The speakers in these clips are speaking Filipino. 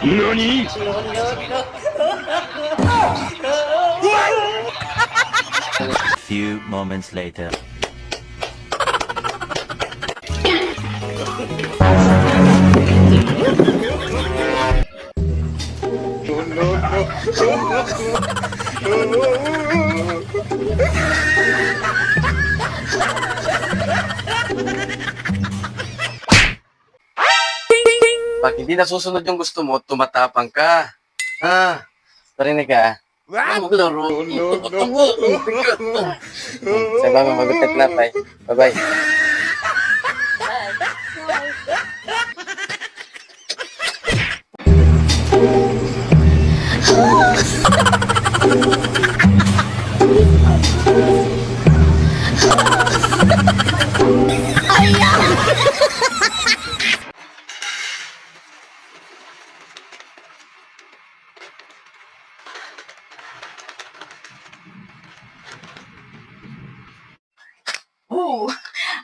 NANI?! Few moments later. Pag hindi nasusunod yung gusto mo, tumatapang ka. Ha? Parinig ka. Ano maglaro? Sa mama, magutak na, bye. Bye-bye. Oh,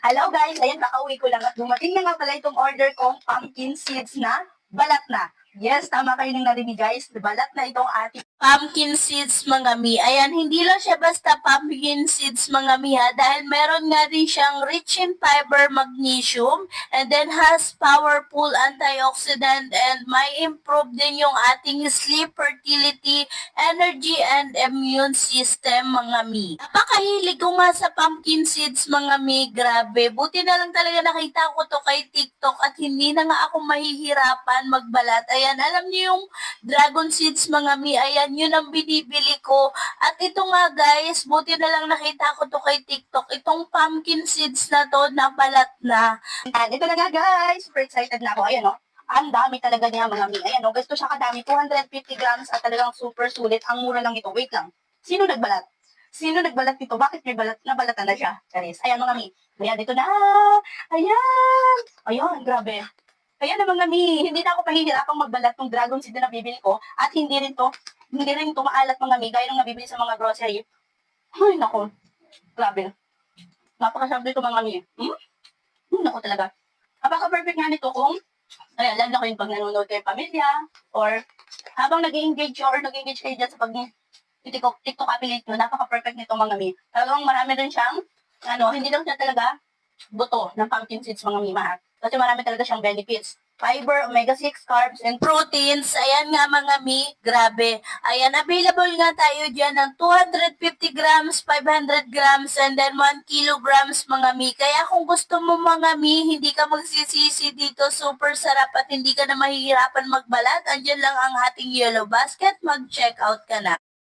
hello guys, ayan kakauwi ko lang at dumating na nga pala itong order kong pumpkin seeds na balat na. Yes, tama kayo nang narinig guys, balat na itong ating pumpkin seeds mga mi. Ayan, hindi lang siya basta pumpkin seeds mga mi ha, dahil meron nga din siyang rich in fiber, magnesium, and then has powerful antioxidant and may improve din yung ating sleep, fertility, energy, and immune system mga mi. Napakahilig ko nga sa pumpkin seeds mga mi, grabe. Buti na lang talaga nakita ko to kay TikTok at hindi na nga ako mahihirapan magbalat. Ayan, alam niyo yung dragon seeds mga mi, ayan, yun ang binibili ko. At ito nga guys, buti na lang nakita ko to kay TikTok, itong pumpkin seeds na to na balat na. And ito na nga guys, super excited na ako. Ayan o, ang dami talaga niya mga mi. Ayan o, gusto siya kadami, 250 grams at talagang super sulit. Ang mura lang ito. Wait lang, sino nagbalat? Sino nagbalat nito? Bakit may balat? Nabalatan na siya. Charis. Ayan mga mi. Ayan, dito na. Ayan. Ayan, grabe. Kaya na mga mi, hindi na ako pahihirapang magbalat ng dragon seed na nabibili ko at hindi rin to maalat mga mi, gaya ng nabibili sa mga grocery. Ay, nako. Grabe. Napakasarap dito mga mi. Nako talaga. Napaka-perfect nga nito kung, ayan, lalo na ko yung pag nanonood kayo pamilya or habang nag-engage or nag-engage kayo dyan sa pag TikTok affiliate nyo, napaka-perfect nito mga mi. Talagang marami rin siyang, hindi lang siya talaga buto ng pumpkin seeds mga mi, kasi marami talaga siyang benefits. Fiber, omega-6, carbs, and proteins. Ayan nga mga mi, grabe. Ayan, available nga tayo dyan ng 250 grams, 500 grams, and then 1 kilograms mga mi. Kaya kung gusto mo mga mi, hindi ka magsisisi dito, super sarap at hindi ka na mahihirapan magbalat. Andyan lang ang ating yellow basket, mag-check out ka na.